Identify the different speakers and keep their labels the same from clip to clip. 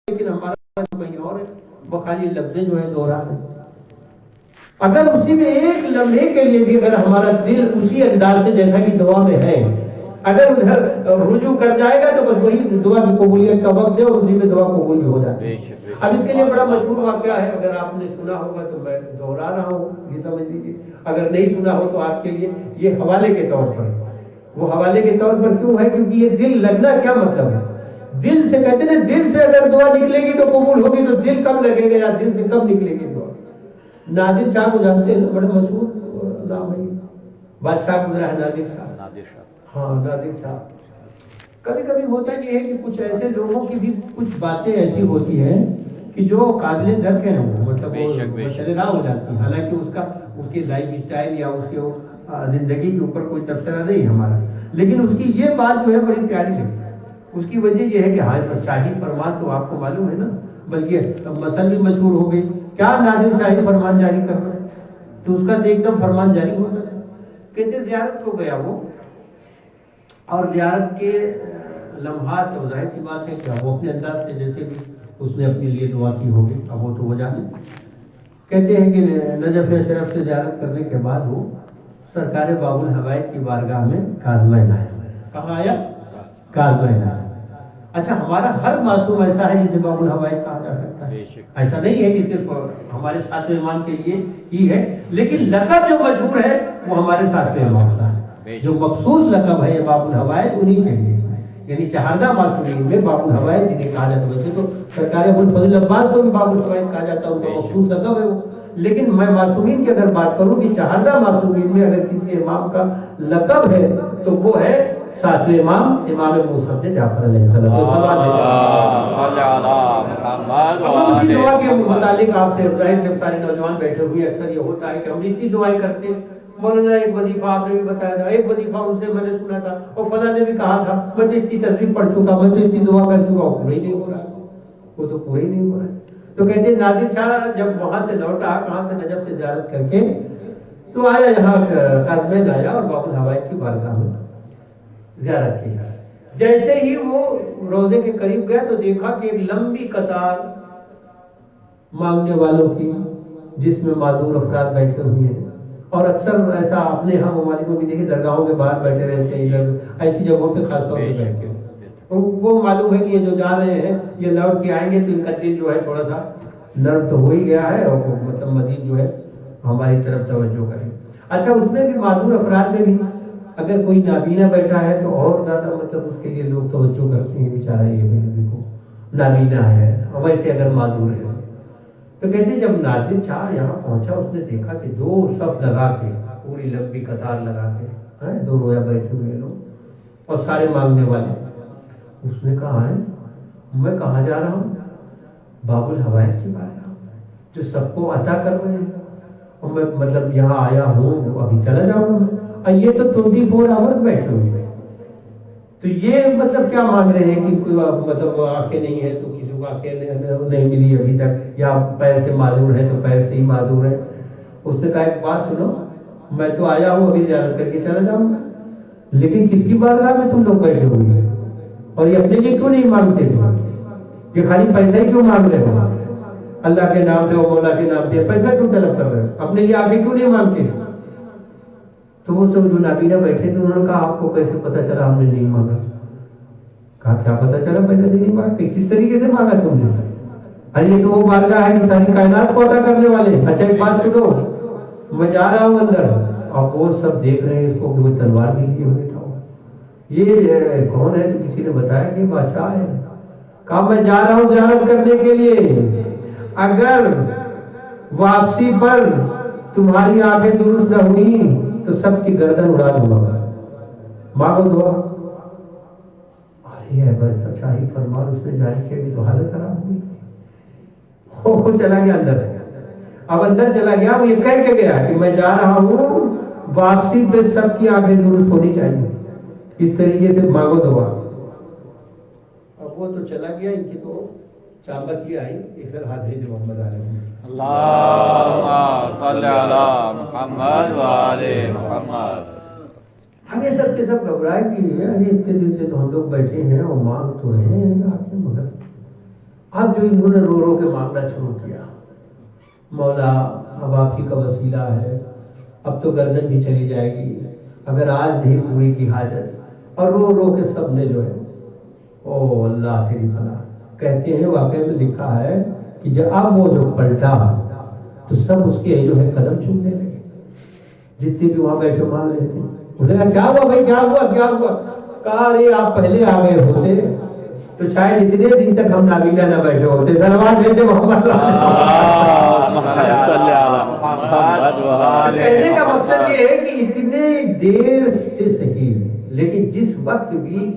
Speaker 1: لیکن ہمارا کہیں اور ہے، وہ خالی لفظیں جو ہے دوہرا ہے. اگر اسی میں ایک لمحے کے لیے بھی اگر ہمارا دل اسی انداز سے جیسا کہ دعا میں ہے اگر ادھر رجوع کر جائے گا تو بس وہی دعا کی قبولیت کا وقت ہے اور اسی میں دعا قبول بھی ہو جاتی ہے. اب اس کے لیے بڑا مشہور واقعہ ہے، اگر آپ نے سنا ہوگا تو میں دوہرا رہا ہوں، یہ سمجھ لیجیے. اگر نہیں سنا ہو تو آپ کے لیے یہ حوالے کے طور پر، وہ حوالے کے طور پر کیوں ہے؟ کیونکہ یہ دل لگنا کیا مطلب ہے؟ دل سے کہتے ہیں دل سے اگر دعا نکلے گی تو قبول ہوگی، تو دل کب لگے گا یا دل سے کب نکلے گی دعا؟ نادر شاہ کو جانتے ہیں، بڑے مشہور نام ہے، بادشاہ گزرا ہے نادر شاہ. ہاں نادر شاہ. کبھی کبھی ہوتا یہ ہے کہ کچھ ایسے لوگوں کی بھی کچھ باتیں ایسی ہوتی ہیں کہ جو قابل درک ہیں، مطلب مشررہ ہو جاتی ہیں، حالانکہ اس کی لائف اسٹائل یا اس کے زندگی کے اوپر کوئی تبصرہ نہیں ہمارا، لیکن اس کی یہ بات جو ہے بڑی پیاری لگی. اس کی وجہ یہ ہے کہ ہاں شاہی فرمان تو آپ کو معلوم ہے نا، بلکہ مثل بھی مشہور ہو گئی. کیا نادر شاہی فرمان جاری کر رہا ہے؟ تو اس کا تو ایک دم فرمان جاری ہوتا تھا. کہتے زیارت کو گیا وہ، اور زیارت کے لمحات، ظاہر سی بات ہے کہ وہ اپنے انداز سے جیسے بھی اس نے اپنے لیے دعا کی ہوگی، اب وہ تو وہ جانے. کہتے ہیں کہ نجف اشرف سے زیارت کرنے کے بعد وہ سرکار باب الحوائج کی بارگاہ میں کاظمین آیا. کہاں آیا؟ کاظمین آیا. اچھا ہمارا ہر معصوم ایسا ہے جسے باب الحوائج کہا جا سکتا ہے؟ ایسا نہیں ہے کہ صرف ہمارے ساتویں امام کے لیے ہی ہے، لیکن لقب جو مشہور ہے وہ ہمارے ساتویں امام کا ہے. جو مخصوص لقب ہے باب الحوائج انہی کے لیے، یعنی چہاردہ معصومین میں باب الحوائج جنہیں کہا جاتا ہے. ویسے تو سرکار ابوالفضل عباس کو بھی باب الحوائج کہا جاتا ہے، ان کا مخصوص لقب ہے وہ. لیکن میں معصومین کی اگر بات کروں کہ چہاردہ معصومین میں اگر کسی امام کا لقب ہے تو وہ ہے ساتویں امام موسیٰ بن جعفر علیہ السلام. اسی دعا کے متعلق آپ سے ظاہر جب سارے نوجوان بیٹھے ہوئے اکثر یہ ہوتا ہے کہ ہم اتنی دعائیں کرتے ہیں. مولانا ایک وظیفہ آپ نے بھی بتایا تھا، ایک وظیفہ ان سے میں نے سنا تھا اور فلاں نے بھی کہا تھا میں تو اتنی تصویر پڑھ چکا، میں تو اتنی دعا کر چکا، وہ پورا ہی نہیں ہو رہا، وہ تو پورا ہی نہیں ہو رہا. تو کہتے ہیں نادر شاہ جب وہاں سے لوٹا، کہاں سے نجف سے زیارت کر کے، تو آیا یہاں کاظمین آیا اور باب الحوائج کی بارگاہ میں زیارت کی. جیسے ہی وہ روضے کے قریب گیا تو دیکھا کہ ایک لمبی قطار مانگنے والوں کی، جس میں معذور افراد بیٹھے ہوئے ہیں. اور اکثر ایسا اپنے یہاں ممالک میں بھی دیکھیں، درگاہوں کے باہر بیٹھے رہتے ہیں، ایسی جگہوں پہ خاص طور پہ بیٹھتے ہیں. وہ معلوم ہے کہ یہ جو جا رہے ہیں یہ لوٹ کے آئیں گے تو ان کا دل جو ہے تھوڑا سا نرم تو ہو ہی گیا ہے، اور مطلب مزید جو ہے ہماری طرف توجہ کریں. اچھا اس میں بھی معذور افراد میں بھی اگر کوئی نابینا بیٹھا ہے تو اور زیادہ مطلب اس کے لیے لوگ توجہ کرتے ہیں، بیچارہ یہ بھی دیکھو نابینا ہے، اور ویسے اگر معذور ہے. تو کہتے ہیں جب نادر شاہ یہاں پہنچا اس نے دیکھا کہ دو صف لگا کے، پوری لمبی قطار لگا کے دو رویا بیٹھے ہوئے لوگ اور سارے مانگنے والے. اس نے کہا ہے میں کہاں جا رہا ہوں؟ باب الحوائج کی بارگاہ جو سب کو عطا کر رہے ہیں، اور میں مطلب یہاں آیا ہوں، ابھی چلا جاؤں گا میں، اور یہ تو 24 آورز بیٹھے ہوئے ہیں. تو یہ مطلب کیا مانگ رہے ہیں کہ کوئی مطلب آنکھیں نہیں ہے تو کسی کو آنکھیں نہیں ملی ابھی تک، یا پیر سے معذور ہے تو پیر سے ہی معذور ہے. اس نے کہا ایک بات سنو، میں تو آیا ہوں ابھی زیارت کر کے چلا جاؤں گا، لیکن کس کی بارگاہ میں تم لوگ بیٹھے ہوئے ہیں؟ اور یہ اپنے لیے کیوں نہیں مانگتے تھے؟ کہ خالی پیسہ ہی کیوں مانگ رہے ہو؟ اللہ کے نام پہ اور مولا کے نام پہ پیسہ کیوں طلب کر رہے ہو؟ اپنے لیے آگے کیوں نہیں مانگتے؟ تو وہ سب جو نابینا بیٹھے تھے انہوں نے کہا آپ کو کیسے پتا چلا ہم نے نہیں مانگا؟ کہا کیا پتا چلا پیسہ نہیں مانگا؟ کس طریقے سے مانگا تم نے؟ ارے یہ تو وہ بارگاہ ہے کہ ساری کائنات کو عطا کرنے والے. اچھا ایک بات سنو، میں جا رہا ہوں اندر، اور وہ سب دیکھ رہے ہیں اس کو کہ وہ تلوار بھی لیے ہوئے تھا. یہ کون ہے؟ تو کسی نے بتایا کہ بادشاہ ہے. کہا میں جا رہا ہوں زیارت کرنے کے لیے، اگر واپسی پر تمہاری آنکھیں درست نہ ہوئی تو سب کی گردن اڑا دوں گا، مانگو دعا. ارے ایسا شاہی فرمان اس نے جاری کیا کہ تو حالت خراب ہوئی. وہ چلا گیا اندر. اب اندر چلا گیا، وہ یہ کہہ کے گیا کہ میں جا رہا ہوں، واپسی پہ سب کی آنکھیں درست ہونی چاہیے، اس طریقے سے مانگو دعا. اب وہ تو چلا گیا، ان کی تو چابت ہی آئی. ایک سر ہاتھ بھیجے محمد علیہ
Speaker 2: اللہم صلی علی محمد و آل محمد.
Speaker 1: ہمیں سب کے سب گھبرائے کہ اتنے دن سے تو ہم لوگ بیٹھے ہیں اور مانگ تو رہے ہیں آگے، مگر اب جو انہوں نے رو رو کے مانگنا شروع کیا، مولا اب آپ ہی کا وسیلہ ہے، اب تو گردن بھی چلی جائے گی اگر آج نہیں پوری کی حاجت، اور رو رو کے سب نے جو ہے او اللہ تیری بھلا، کہتے ہیں واقعے میں لکھا ہے کہ جب اب وہ جو پلٹا تو سب اس کے جو ہے قدم چومنے لگے، جتنے بھی وہاں بیٹھے مانگ رہے تھے۔ اس نے کہا کیا ہوا بھائی، کیا ہوا کیا ہوا؟ کہا ارے آپ پہلے آ گئے ہوتے تو شاید اتنے دن تک ہم نابینا نہ بیٹھے ہوتے۔ سلوات بھیجتے محمد۔ کہنے کا مقصد یہ ہے کہ اتنے دیر سے صحیح، لیکن جس وقت بھی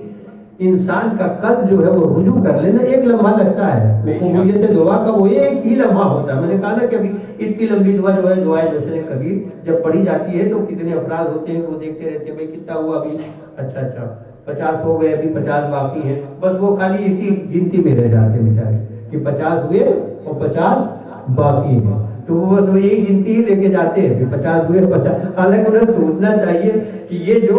Speaker 1: انسان کا قلب جو ہے وہ رجوع کر لینا، ایک لمحہ لگتا ہے، قبولیت دعا کا وہ ایک ہی لمحہ ہوتا ہے۔ میں نے کہا نا کہ ابھی اتنی لمبی دعا جو ہے دعائے جوشن کبیر جب پڑھی جاتی ہے تو کتنے افراد ہوتے ہیں وہ دیکھتے رہتے ہیں، بھائی کتنا ہوا ابھی، اچھا 50 ہو گئے، ابھی 50 باقی ہیں، بس وہ خالی اسی گنتی میں رہ جاتے ہیں بیچارے کہ 50 ہوئے اور 50 باقی ہیں، تو وہ بس یہی گنتی ہی لے کے جاتے ہیں کہ 50 ہوئے 50۔ حالانکہ انہیں سوچنا چاہیے کہ یہ جو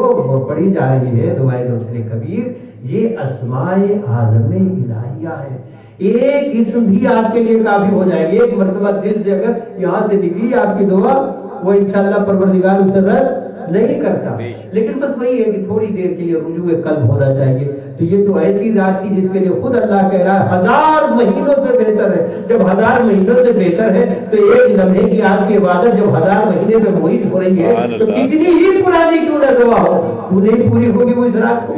Speaker 1: پڑھی جا رہی ہے دعائے جوشن کبیر یہ اسماء اعظم الہیہ ہے، ایک اسم بھی آپ کے لیے کافی ہو جائے گی۔ ایک مرتبہ دل سے اگر یہاں سے نکلی آپ کی دعا، وہ انشاءاللہ پروردگار اسے رد نہیں کرتا، لیکن بس وہی ہے کہ تھوڑی دیر کے لیے رجوع قلب ہونا چاہیے۔ تو یہ تو ایسی رات تھی جس کے لیے خود اللہ کہہ رہا ہے 1000 مہینوں سے بہتر ہے۔ جب 1000 مہینوں سے بہتر ہے تو ایک لمحے کی آپ کی عبادت جب 1000 مہینے میں محیط ہو رہی ہے تو کتنی ہی پرانی کیوں نہ دعا ہو، تو نہیں پوری ہوگی وہ اس رات کو۔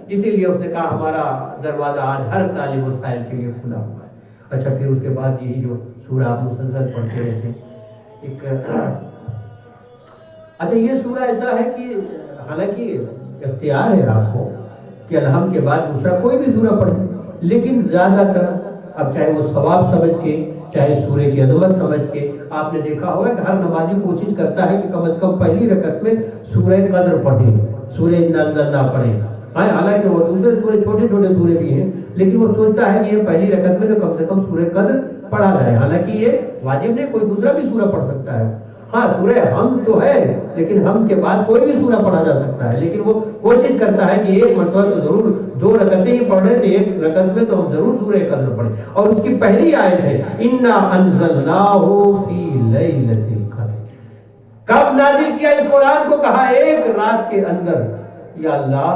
Speaker 1: اسی لیے اس نے کہا ہمارا دروازہ آج ہر طالب السائل کے لیے کھلا ہوا ہے۔ اچھا پھر اس کے بعد یہی جو سورہ آپ مسلسل پڑھتے رہتے ایک اچھا یہ سورہ ایسا ہے کہ حالانکہ اختیار ہے آپ کو کہ الحمد کے بعد دوسرا کوئی بھی سورہ پڑھیں، لیکن زیادہ تر اب چاہے وہ ثواب سمجھ کے چاہے سورہ کی عظمت سمجھ کے، آپ نے دیکھا ہوگا کہ ہر نمازی کوشش کرتا ہے کہ کم از کم پہلی رکعت میں سورہ قدر پڑھیں، سورہ انا پڑھیں۔ حالانکہ وہ دوسرے سورے چھوٹے چھوٹے سورے بھی ہیں، لیکن وہ سوچتا ہے کہ یہ پہلی رکعت میں تو کم سے کم سورہ قدر پڑھا جائے۔ حالانکہ یہ واجب نہیں، کوئی دوسرا بھی سورہ پڑھ سکتا ہے۔ ہاں سورہ ہم تو ہے، لیکن ہم کے بعد کوئی بھی سورہ پڑھا جا سکتا ہے، لیکن وہ کوشش کرتا ہے کہ ایک مرتبہ تو ضرور 2 رکعتیں ہی پڑھ رہے تو ایک رکعت میں تو ہم ضرور سورہ قدر پڑھیں۔ اور اس کی پہلی آیت ہے انا انزلناہ فی لیلۃ القدر۔ کب نازل کیا اس قرآن کو؟ کہا ایک رات کے اندر۔ یا اللہ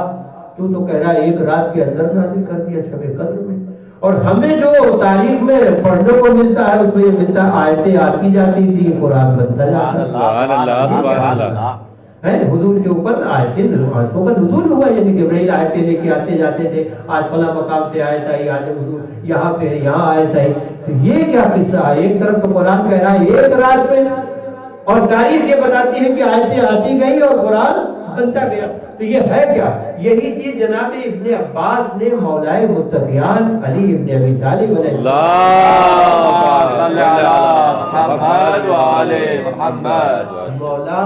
Speaker 1: تو کہہ رہا ہے ایک رات کے اندر نازل کر دیا شب قدر میں، اور ہمیں جو تاریخ میں پڑھنے کو ملتا ہے اس میں یہ ملتا ہے آیتیں آتی جاتی تھی، قرآن بنتا جاتا ہے، حضور کے اوپر آیتوں کا نزول ہوا، یعنی جبرائیل آیتیں لے کے آتے جاتے تھے، آج فلاں مقام سے آیت آئی، آج حضور یہاں پہ یہاں آیت آئی۔ تو یہ کیا قصہ ہے؟ ایک طرف تو قرآن کہہ رہا ہے ایک رات میں، اور تاریخ یہ بتاتی ہے کہ آیتیں آتی گئی اور قرآن بنتا گیا۔ تو یہ ہے کیا؟ یہی چیز جناب ابن عباس نے مولائے متقیان علی ابن ابی طالب علیہ مولا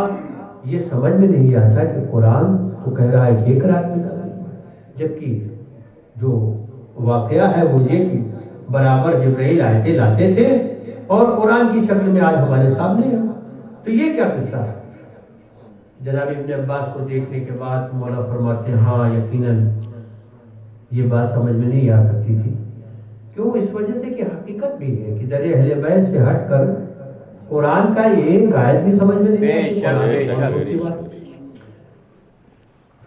Speaker 1: یہ سمجھ میں نہیں آتا کہ قرآن تو کہہ رہا ہے کہ ایک رات میں نازل ہوا، جبکہ جو واقعہ ہے وہ یہ کہ برابر جبرائیل آیتیں لاتے تھے اور قرآن کی شکل میں آج ہمارے سامنے ہے۔ تو یہ کیا قصہ ہے؟ جناب ابن عباس کو دیکھنے کے بعد مولا فرماتے ہیں ہاں یقیناً یہ بات سمجھ میں نہیں آ سکتی تھی، کیوں؟ اس وجہ سے کہ حقیقت بھی ہے کہ در اہل بیت سے ہٹ کر قرآن کا ایک آیت بھی سمجھ میں نہیں آتی۔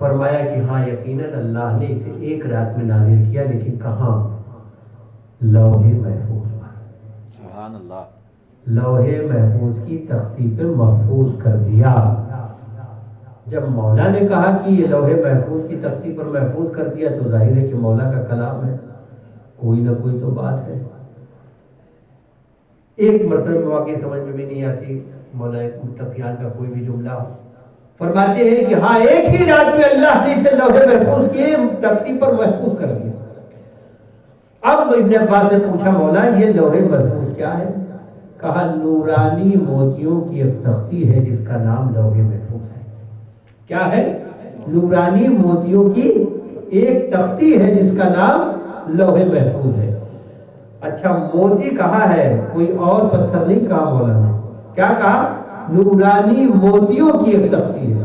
Speaker 1: فرمایا کہ ہاں یقیناً اللہ نے اسے ایک رات میں نازل کیا، لیکن کہاں؟ لوح محفوظ پر،
Speaker 2: سبحان اللہ،
Speaker 1: لوح محفوظ کی تختی پہ محفوظ کر دیا۔ جب مولا نے کہا کہ یہ لوح محفوظ کی تختی پر محفوظ کر دیا تو ظاہر ہے کہ مولا کا کلام ہے، کوئی نہ کوئی تو بات ہے۔ ایک مرتبہ واقعی سمجھ میں بھی نہیں آتی مولا متقیان کا کوئی بھی جملہ، فرماتے ہیں کہ ہاں ایک ہی رات میں اللہ نے اسے لوح محفوظ کی تختی پر محفوظ کر دیا۔ اب ابن عباس سے پوچھا مولا یہ لوح محفوظ کیا ہے؟ کہا نورانی موتیوں کی ایک تختی ہے جس کا نام لوح محفوظ ہے۔ کیا ہے؟ نورانی موتیوں کی ایک تختی ہے جس کا نام لوح محفوظ ہے۔ اچھا موتی کہا ہے، کوئی اور پتھر نہیں کہا مولا نے، کیا کہا؟ نورانی موتیوں کی ایک تختی ہے۔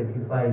Speaker 1: 85,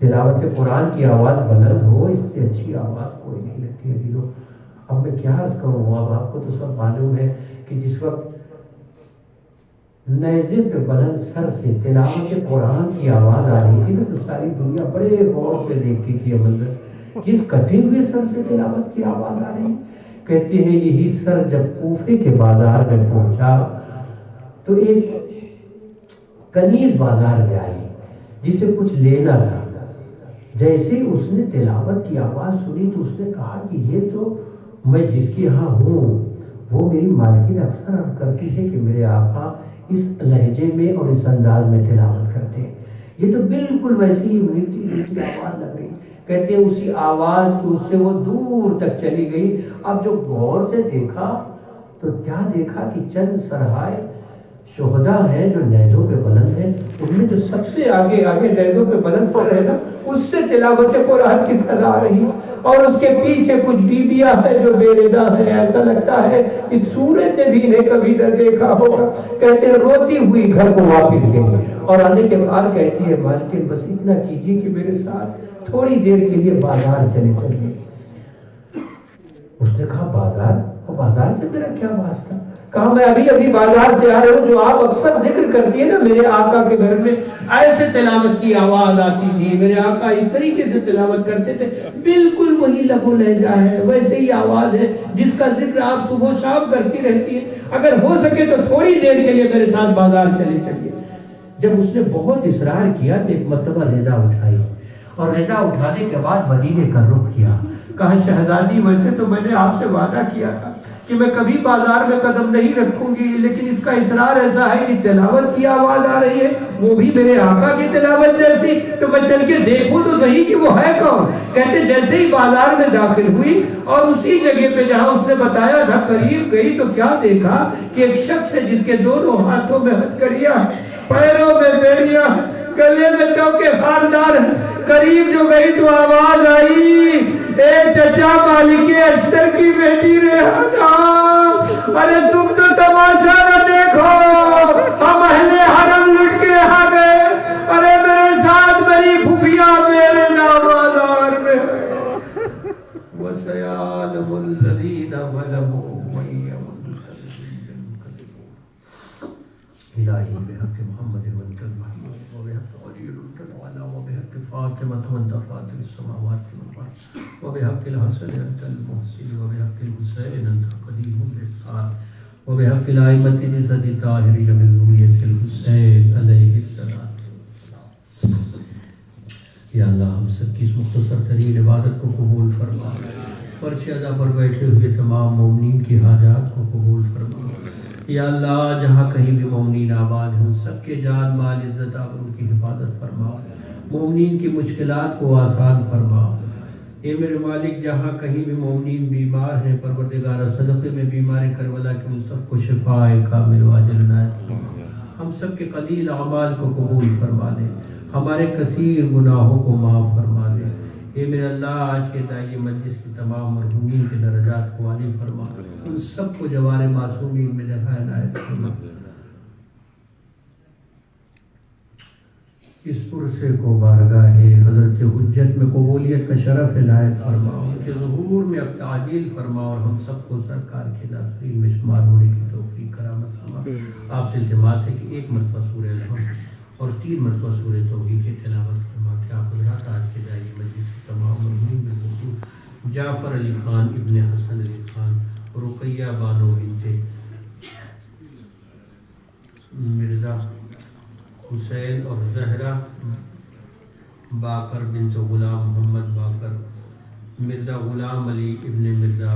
Speaker 1: تلاوت قرآن کی آواز بلند ہو، اس سے اچھی آواز کوئی نہیں لگتی ہے دلوں۔ اب میں کیا عرض کروں، اب آپ کو تو سب معلوم ہے کہ جس وقت نیزے پہ بلند سر سے تلاوت قرآن کی آواز آ رہی تھی نا تو ساری دنیا بڑے غور سے دیکھتی تھی یہ منظر، کس کٹے ہوئے سر سے تلاوت کی آواز آ رہی۔ کہتے ہیں یہی سر جب کوفے کے بازار میں پہنچا تو ایک کنیز بازار میں آئی جسے کچھ لینا تھا۔ جیسے ہی اس نے تلاوت کی آواز سنی تو اس نے کہا کہ یہ تو میں جس کے ہاں ہوں وہ میری مالکین اکثر عرض کرتی ہے کہ میرے آقا اس لہجے میں اور اس انداز میں تلاوت کرتے ہیں، یہ تو بالکل ویسی ہی میٹھی میٹھی آواز لگ رہی۔ کہتے ہیں اسی آواز کی اس سے وہ دور تک چلی گئی۔ اب جو غور سے دیکھا تو کیا دیکھا کہ چند سرہائے شہداء ہیں جو نیزوں پہ بلند ہیں، ان میں جو سب سے آگے نیزوں پہ بلند سر ہے نا اس سے تلاوت قرآن کی صدا آ رہی، اور اس کے پیچھے کچھ بیویاں ہیں جو بے ردا ہیں، ایسا لگتا ہے کہ سورج نے بھی انہیں کبھی نہ دیکھا ہوگا۔ کہتے ہیں روتی ہوئی گھر کو واپس گئی اور آنے کے بعد کہتی ہے مالکن بس اتنا کیجیے کہ میرے ساتھ تھوڑی دیر کے لیے بازار چلے چلیے۔ اس نے کہا بازار؟ اور بازار سے میرا کیا واسطہ؟ کہا میں ابھی بازار سے آ رہا ہوں، جو آپ اکثر ذکر کرتی ہے نا میرے آقا کے گھر میں ایسے تلاوت کی آواز آتی تھی، میرے آقا اس طریقے سے تلاوت کرتے تھے، بالکل وہی لہو لہجہ ہے، ویسے ہی آواز ہے جس کا ذکر آپ صبح و شام کرتی رہتی ہے، اگر ہو سکے تو تھوڑی دیر کے لیے میرے ساتھ بازار چلے چلیے۔ جب اس نے بہت اصرار کیا تو ایک مرتبہ رضا اٹھائی اور رضا اٹھانے کے بعد مدینے کا رخ کیا۔ کہا شہزادی ویسے تو میں نے آپ سے وعدہ کیا تھا کہ میں کبھی بازار میں قدم نہیں رکھوں گی، لیکن اس کا اصرار ایسا ہے کہ تلاوت کی آواز آ رہی ہے، وہ بھی میرے آقا کی تلاوت جیسی، تو میں چل کے دیکھوں تو صحیح کہ وہ ہے کون۔ کہتے جیسے ہی بازار میں داخل ہوئی اور اسی جگہ پہ جہاں اس نے بتایا تھا قریب گئی تو کیا دیکھا کہ ایک شخص ہے جس کے دونوں ہاتھوں میں ہتھکڑیاں، پیروں میں بیڑیاں، گلے میں توکے خاردار ہیں۔ قریب جو گئی تو آواز آئی اے چچا مالک اشتر کی بیٹی ریحانہ، ارے تم تو تماشا نہ دیکھو، ہم اہل حرم لٹ کے آ گئے، ارے میرے ساتھ میری پھوپھیاں میرے بازار میں وَسَيَعْلَمُ الَّذِينَ ظَلَمُوا مَن إلهي بحق محمد وانت المحمود وبحق علي التعالى وبحق فاطمة وانت فاطر السماوات والأرض وبحق الحسن أنت المحسن وبحق الحسين أنت قديم الإحسان وبحق الأئمة جسد الطاهرين من ذرية الحسين عليه السلام۔ یا اللہ ہم سب کی اس مختصر ترین عبادت کو قبول فرما، فرش ادا پر بیٹھے ہوئے تمام مومنین کی حاجات کو قبول فرما۔ یا اللہ جہاں کہیں بھی مومنین آباد ہیں سب کے جان مال عزت آبرو کی حفاظت فرما، مومنین کی مشکلات کو آسان فرما۔ اے میرے مالک جہاں کہیں بھی مومنین بیمار ہیں پروردگار صدقے میں بیمار کربلا کے ان سب کو شفاء کامل واجل عنایت فرما، ہم سب کے قلیل اعمال کو قبول فرما دے، ہمارے کثیر گناہوں کو معاف فرما دے۔ اے میرے اللہ آج کے دائی مجلس کی تمام مرحومین کے درجات کو عالی فرما، ان سب کو جوار معصومین میں جگہ عنایت فرما۔ اس پرسے کو بارگاہ حضرت حجت میں قبولیت کا شرف عنایت فرما، ان کے ظہور میں اب تعجیل فرما اور ہم سب کو سرکار کے ناصرین میں شمار ہونے کی توفیق کرامت فرما۔ آپ سے التماس ہے کہ ایک مرتبہ سورہ الحمد اور 3 مرتبہ سورہ توحید کی تلاوت فرما کہ آپ حضرات آج کے دائی مجلس کی تمام مرحومین میں خصوص جعفر علی خان ابن حسن علی خان، رقیہ بانو بنت مرزا حسین اور زہرا باقر بنت غلام محمد باقر، مرزا غلام علی ابن مرزا